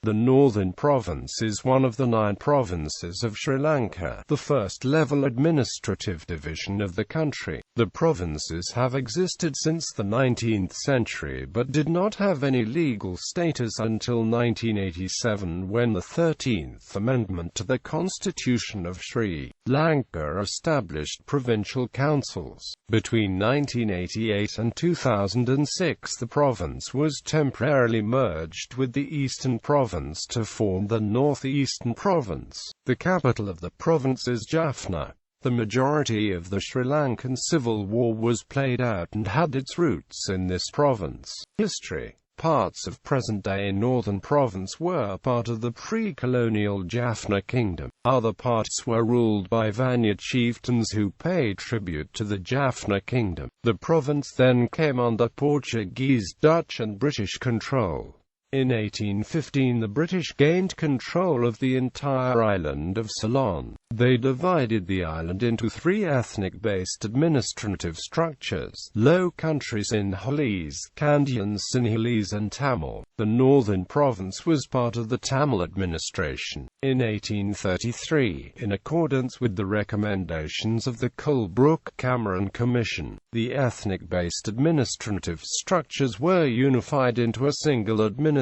The Northern Province is one of the 9 provinces of Sri Lanka, the first-level administrative division of the country. The provinces have existed since the 19th century but did not have any legal status until 1987, when the 13th Amendment to the Constitution of Sri Lanka established provincial councils. Between 1988 and 2006, the province was temporarily merged with the Eastern Province to form the North Eastern Province. The capital of the province is Jaffna. The majority of the Sri Lankan Civil War was played out and had its roots in this province. History. Parts of present-day Northern Province were part of the pre-colonial Jaffna Kingdom. Other parts were ruled by Vanya chieftains who paid tribute to the Jaffna Kingdom. The province then came under Portuguese, Dutch and British control. In 1815, the British gained control of the entire island of Ceylon. They divided the island into 3 ethnic-based administrative structures: Low Country Sinhalese, Kandyan Sinhalese and Tamil. The Northern Province was part of the Tamil administration. In 1833, in accordance with the recommendations of the Colebrook-Cameron Commission, the ethnic-based administrative structures were unified into a single administration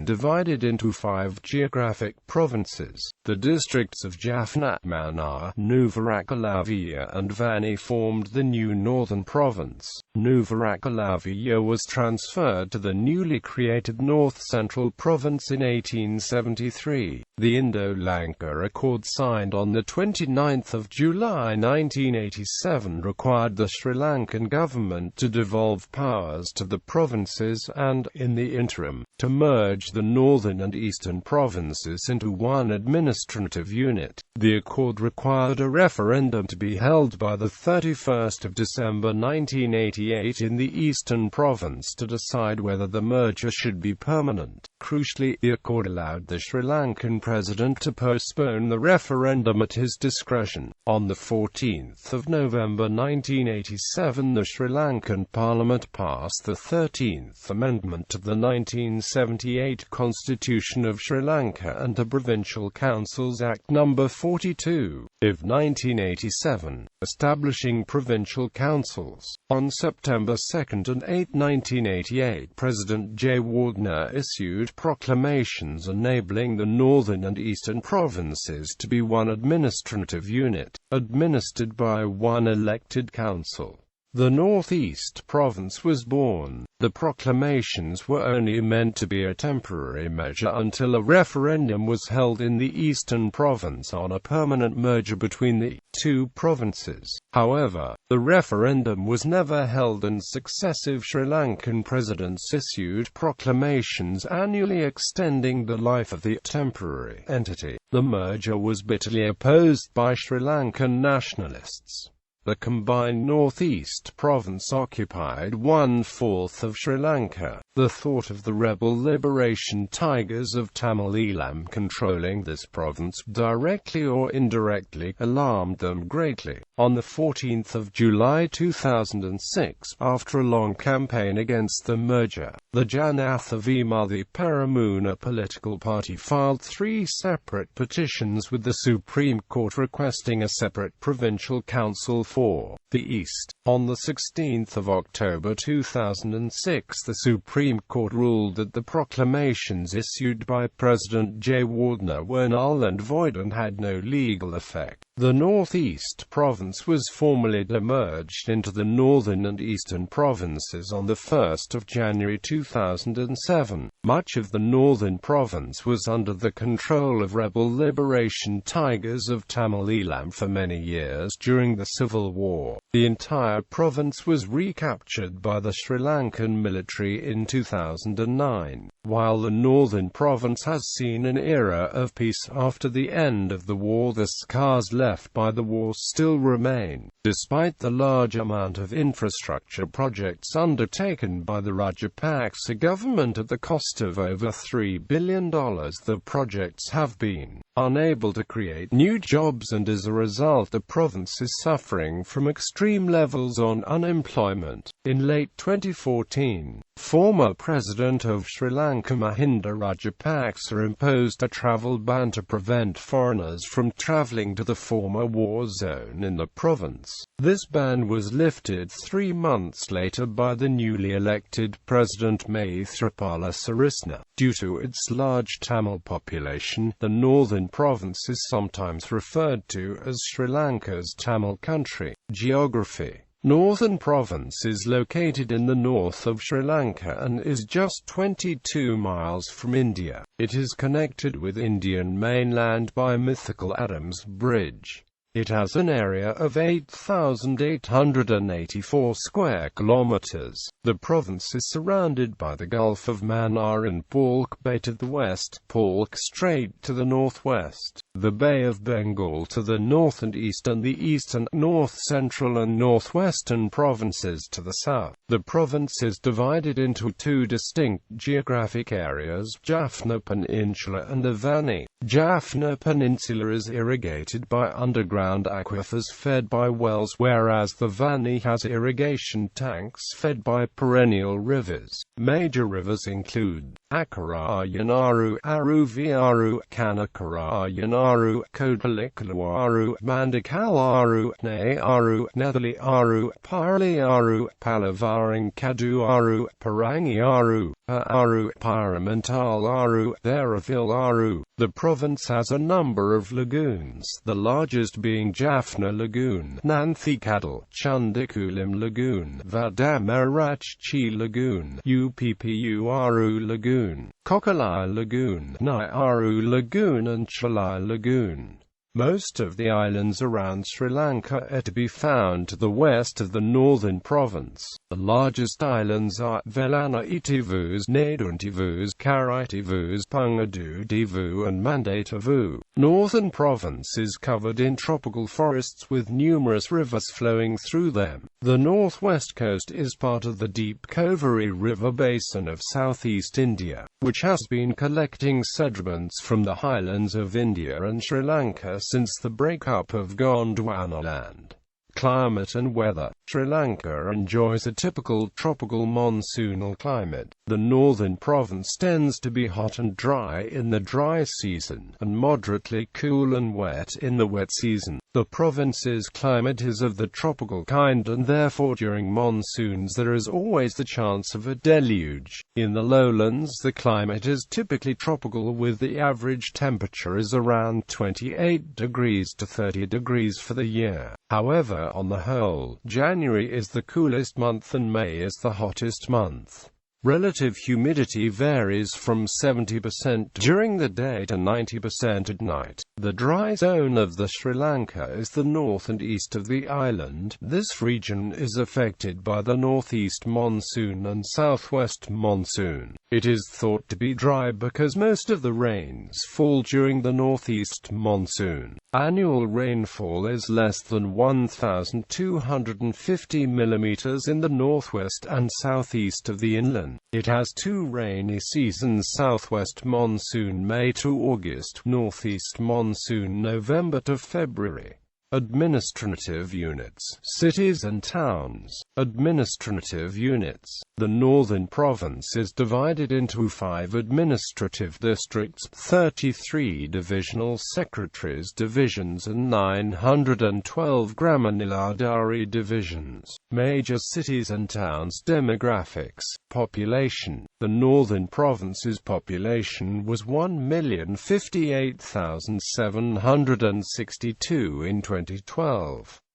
divided into 5 geographic provinces. The districts of Jaffna, Mannar, Nuvarakalavia and Vani formed the new Northern Province. Nuvarakalavia was transferred to the newly created North Central Province in 1873. The Indo-Lanka Accord, signed on 29 July 1987, required the Sri Lankan government to devolve powers to the provinces and, in the interim, to merge the Northern and Eastern Provinces into one administrative unit. The accord required a referendum to be held by 31 December 1988 in the Eastern Province to decide whether the merger should be permanent. Crucially, the accord allowed the Sri Lankan president to postpone the referendum at his discretion. On 14 November 1987, the Sri Lankan Parliament passed the 13th Amendment to the 1978 Constitution of Sri Lanka and the Provincial Councils Act No. 42 of 1987, establishing provincial councils. On September 2 and 8, 1988, President Jeroen issued proclamations enabling the Northern and Eastern Provinces to be one administrative unit, administered by one elected council. The Northeast Province was born. The proclamations were only meant to be a temporary measure until a referendum was held in the Eastern Province on a permanent merger between the 2 provinces. However, the referendum was never held and successive Sri Lankan presidents issued proclamations annually extending the life of the temporary entity. The merger was bitterly opposed by Sri Lankan nationalists. The combined Northeast Province occupied 1/4 of Sri Lanka. The thought of the rebel liberation tigers of Tamil Eelam controlling this province, directly or indirectly, alarmed them greatly. On 14 July 2006, after a long campaign against the merger, the Janatha Vimuthi Peramuna political party filed 3 separate petitions with the Supreme Court requesting a separate provincial council for the East. On 16 October 2006, the Supreme Court ruled that the proclamations issued by President Jeroen were null and void and had no legal effect. The Northeast Province was formally demerged into the Northern and Eastern Provinces on 1 January 2007. Much of the Northern Province was under the control of rebel liberation tigers of Tamil Eelam for many years during the Civil War. The entire province was recaptured by the Sri Lankan military in 2009. While the Northern Province has seen an era of peace after the end of the war, the scars left by the war still remain. Despite the large amount of infrastructure projects undertaken by the Rajapaksa government at the cost of over $3 billion, the projects have been unable to create new jobs, and as a result the province is suffering from extreme extreme levels on unemployment. In late 2014, former President of Sri Lanka Mahinda Rajapaksa imposed a travel ban to prevent foreigners from travelling to the former war zone in the province. This ban was lifted 3 months later by the newly elected President Maithripala Sirisena. Due to its large Tamil population, the northern province is sometimes referred to as Sri Lanka's Tamil country. Geography. Northern Province is located in the north of Sri Lanka and is just 22 miles from India. It is connected with Indian mainland by mythical Adams Bridge. It has an area of 8,884 square kilometers. The province is surrounded by the Gulf of Mannar and Palk Bay to the west, Palk Strait to the northwest, the Bay of Bengal to the north and east, and the eastern, north central and northwestern provinces to the south. The province is divided into 2 distinct geographic areas, Jaffna Peninsula and the Vani. Jaffna Peninsula is irrigated by underground aquifers fed by wells, whereas the Vani has irrigation tanks fed by perennial rivers. Major rivers include Akarayanaru, Aruviaru, Kanakarayanaru, Kodalikaluaru, Mandakalaru, Nayaru, Nethaliaru, Palelei, Palavaring Kaduaru, Parangiaru, Paaru, Pyramantalaru, Theravilaru. The province has a number of lagoons, the largest being Jaffna Lagoon, Nanthikadal, Chundikulam Lagoon, Vadamarachchi Lagoon, Uppuru Lagoon, Kokalai Lagoon, Nyaru Lagoon and Chalai Lagoon. Most of the islands around Sri Lanka are to be found to the west of the northern province. The largest islands are Velanaitivu, Naduntivu, Karaitivu, Pungadudivu and Mandativu. Northern province is covered in tropical forests with numerous rivers flowing through them. The northwest coast is part of the deep Koveri River basin of southeast India, which has been collecting sediments from the highlands of India and Sri Lanka since the breakup of Gondwanaland. Climate and weather. Sri Lanka enjoys a typical tropical monsoonal climate. The northern province tends to be hot and dry in the dry season, and moderately cool and wet in the wet season. The province's climate is of the tropical kind, and therefore during monsoons there is always the chance of a deluge. In the lowlands the climate is typically tropical, with the average temperature is around 28 degrees to 30 degrees for the year. However, on the whole, January is the coolest month and May is the hottest month. Relative humidity varies from 70% during the day to 90% at night. The dry zone of the Sri Lanka is the north and east of the island. This region is affected by the northeast monsoon and southwest monsoon. It is thought to be dry because most of the rains fall during the northeast monsoon. Annual rainfall is less than 1,250 mm in the northwest and southeast of the inland. It has 2 rainy seasons: southwest monsoon May to August, northeast monsoon November to February. Administrative units. Cities and towns. Administrative units. The northern province is divided into 5 administrative districts, 33 divisional secretaries divisions and 912 Gramaniladari divisions. Major cities and towns. Demographics. Population. The northern province's population was 1,058,762 in 2012.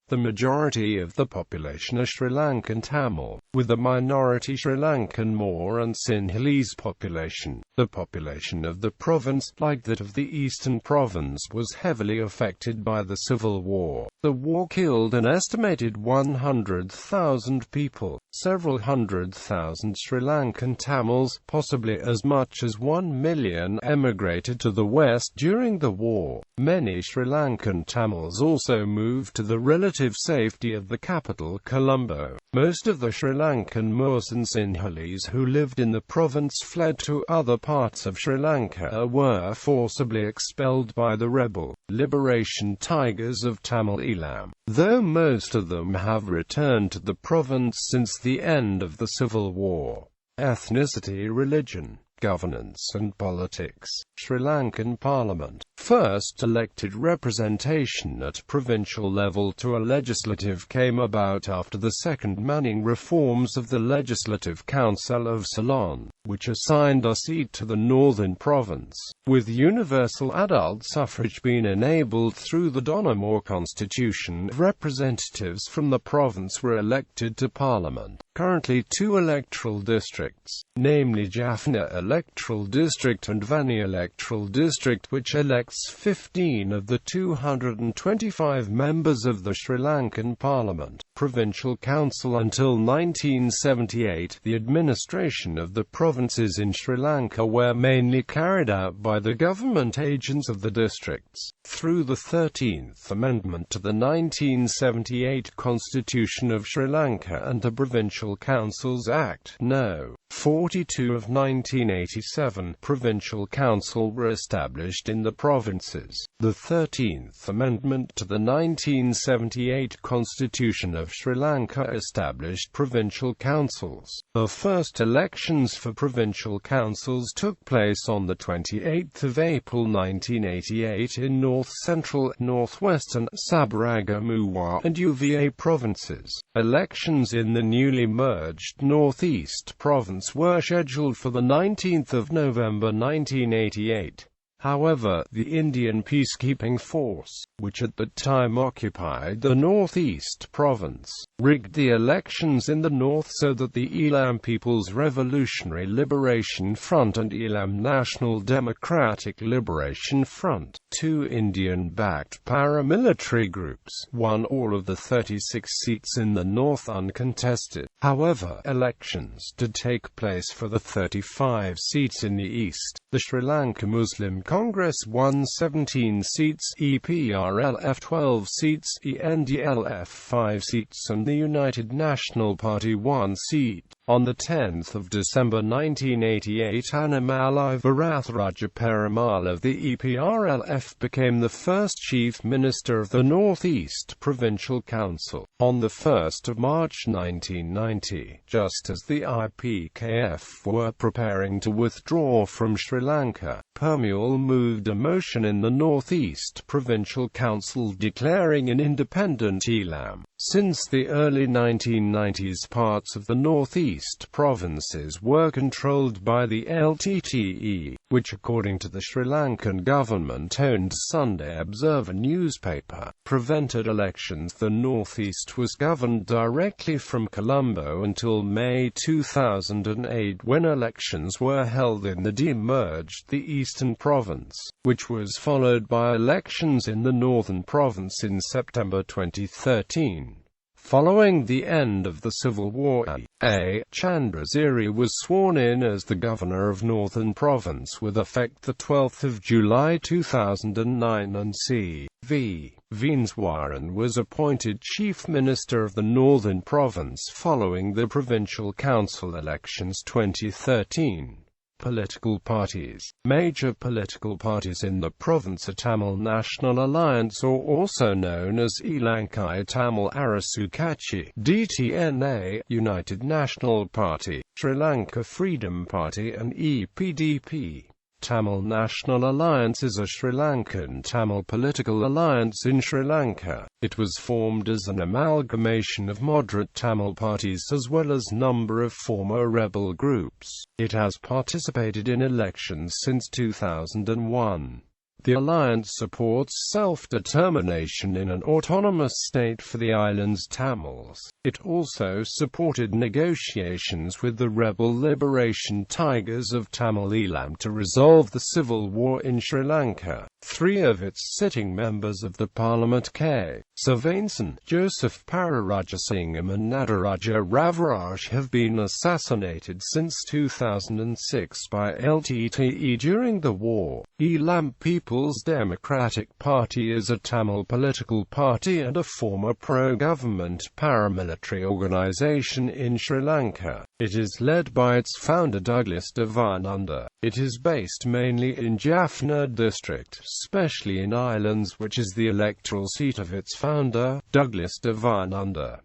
The majority of the population are Sri Lankan Tamil, with a minority Sri Lankan Moor and Sinhalese population. The population of the province, like that of the Eastern Province, was heavily affected by the civil war. The war killed an estimated 100,000 people. Several hundred thousand Sri Lankan Tamils, possibly as much as 1 million, emigrated to the west during the war. Many Sri Lankan Tamils also moved to the relatively relative safety of the capital Colombo. Most of the Sri Lankan Moors and Sinhalese who lived in the province fled to other parts of Sri Lanka or were forcibly expelled by the rebel liberation tigers of Tamil Elam, though most of them have returned to the province since the end of the Civil War. Ethnicity, religion, governance and politics. Sri Lankan Parliament. First elected representation at provincial level to a legislative came about after the second Manning reforms of the Legislative Council of Ceylon, which assigned a seat to the Northern Province, with universal adult suffrage being enabled through the Donoughmore Constitution. Representatives from the province were elected to Parliament. Currently 2 electoral districts, namely Jaffna Electoral District and Vani Electoral District, which elects 15 of the 225 members of the Sri Lankan Parliament. Provincial Council. Until 1978, the administration of the provinces in Sri Lanka were mainly carried out by the government agents of the districts. Through the 13th Amendment to the 1978 Constitution of Sri Lanka and the Provincial Councils Act No. 42 of 1987, provincial council were established in the provinces. The 13th Amendment to the 1978 Constitution of Sri Lanka established provincial councils. The first elections for provincial councils took place on the 28th of April 1988 in north-central, northwestern, Sabaragamuwa and UVA provinces. Elections in the newly merged Northeast Province were scheduled for the 19th of November 1988. However, the Indian peacekeeping force, which at the time occupied the Northeast Province, rigged the elections in the north so that the Elam People's Revolutionary Liberation Front and Elam National Democratic Liberation Front, 2 Indian-backed paramilitary groups, won all of the 36 seats in the north uncontested. However, elections did take place for the 35 seats in the east. The Sri Lanka Muslim Congress won 17 seats, EPRLF 12 seats, ENDLF 5 seats and the United National Party 1 seat. On the 10th of December 1988, Annamalai Varatharaja Perumal of the EPRLF became the first Chief Minister of the Northeast Provincial Council. On the 1st of March 1990, just as the IPKF were preparing to withdraw from Sri Lanka, Perumal moved a motion in the Northeast Provincial Council declaring an independent Elam. Since the early 1990s, parts of the Northeast provinces were controlled by the LTTE, which according to the Sri Lankan government-owned Sunday Observer newspaper, prevented elections. The Northeast was governed directly from Colombo until May 2008, when elections were held in the demerged the Eastern Province, which was followed by elections in the Northern Province in September 2013. Following the end of the Civil War, A. Chandrasiri was sworn in as the Governor of Northern Province with effect 12 July 2009 and C. V. Veenswaran was appointed Chief Minister of the Northern Province following the Provincial Council elections 2013. Political parties. Major political parties in the province are Tamil National Alliance, or also known as Ilankai Tamil Arasu Katchi, DTNA, United National Party, Sri Lanka Freedom Party and EPDP. Tamil National Alliance is a Sri Lankan Tamil political alliance in Sri Lanka. It was formed as an amalgamation of moderate Tamil parties as well as number of former rebel groups. It has participated in elections since 2001. The alliance supports self-determination in an autonomous state for the island's Tamils. It also supported negotiations with the rebel liberation tigers of Tamil Elam to resolve the civil war in Sri Lanka. Three of its sitting members of the parliament, K. Savansan, Joseph Pararajasingham and Nadaraja Ravaraj, have been assassinated since 2006 by LTTE during the war. Elam People's Democratic Party is a Tamil political party and a former pro-government paramilitary organisation in Sri Lanka. It is led by its founder Douglas Devananda. It is based mainly in Jaffna district, especially in Islands, which is the electoral seat of its founder, Douglas Devananda.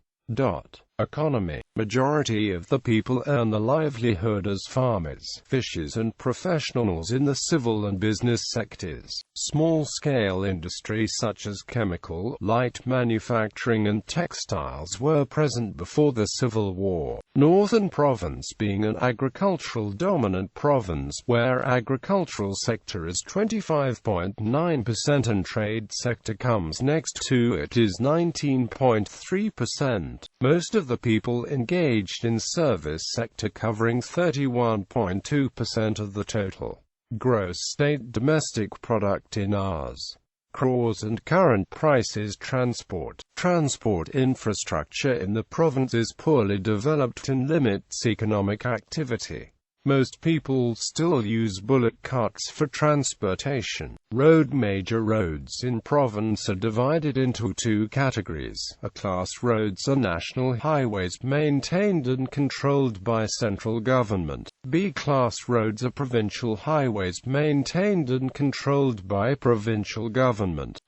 Economy. Majority of the people earn their livelihood as farmers, fishers and professionals in the civil and business sectors. Small-scale industries such as chemical, light manufacturing and textiles were present before the Civil War. Northern Province being an agricultural-dominant province, where agricultural sector is 25.9% and trade sector comes next to it is 19.3%. Most of the people engaged in service sector covering 31.2% of the total gross state domestic product in Rs. crores and current prices. Transport infrastructure in the province is poorly developed and limits economic activity. Most people still use bullock carts for transportation. Major roads in province are divided into two categories. A-class roads are national highways maintained and controlled by central government. B-class roads are provincial highways maintained and controlled by provincial government.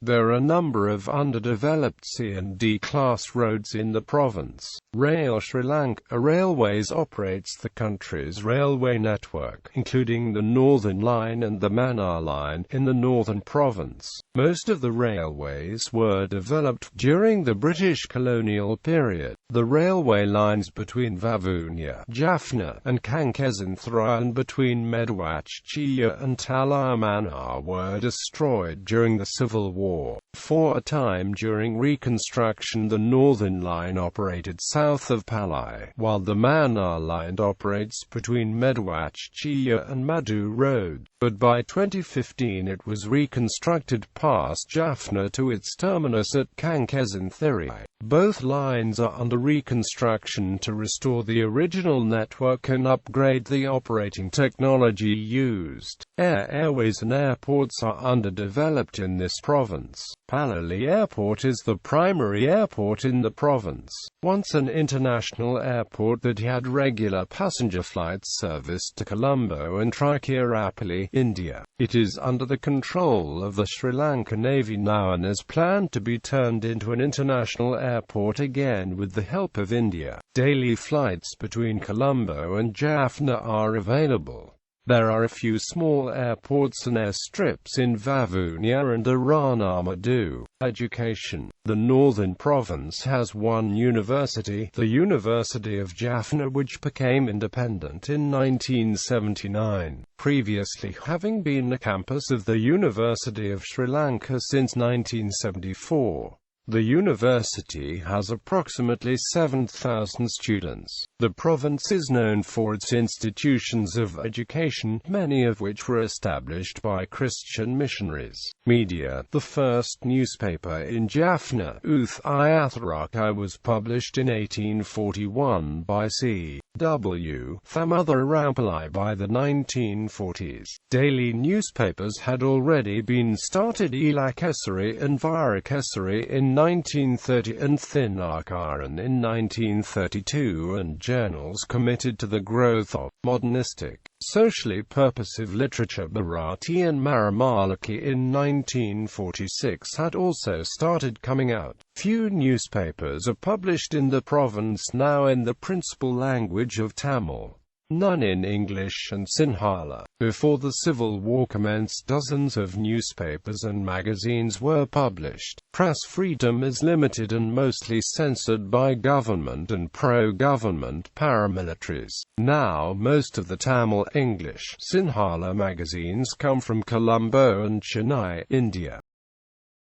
There are a number of underdeveloped C and D-class roads in the province. Sri Lanka Railways operates the country's railway network, including the Northern Line and the Mannar Line, in the Northern Province. Most of the railways were developed during the British colonial period. The railway lines between Vavuniya, Jaffna, and Kankesanthara and between Medwachchiya and Talamannar were destroyed during the Civil War. For a time during Reconstruction, the Northern Line operated south of Palelei, while the Mannar Line operates between Medwachchiya and Madhu Road. But by 2015 it was reconstructed past Jaffna to its terminus at Kankesanthara. Both lines are under reconstruction to restore the original network and upgrade the operating technology used. Airways and airports are underdeveloped in this province. Palelei Airport is the primary airport in the province. Once an international airport that had regular passenger flight service to Colombo and Trichinopoli, India. It is under the control of the Sri Lanka Navy now and is planned to be turned into an international airport again with the help of India. Daily flights between Colombo and Jaffna are available. There are a few small airports and airstrips in Vavuniya and Aranamadu. Education. The Northern Province has one university, the University of Jaffna, which became independent in 1979, previously having been the campus of the University of Sri Lanka since 1974. The university has approximately 7,000 students. The province is known for its institutions of education, many of which were established by Christian missionaries. Media. The first newspaper in Jaffna, Uth Iatharaki, was published in 1841 by C.W. Thamother by the 1940s. Daily newspapers had already been started, Ilakesari and Virakesari in 1930 and Thinakaran in 1932, and journals committed to the growth of modernistic, socially purposive literature. Bharati and Maramalaki in 1946 had also started coming out. Few newspapers are published in the province now in the principal language of Tamil. None in English and Sinhala. Before the Civil War commenced, dozens of newspapers and magazines were published. Press freedom is limited and mostly censored by government and pro-government paramilitaries. Now most of the Tamil, English, Sinhala magazines come from Colombo and Chennai, India.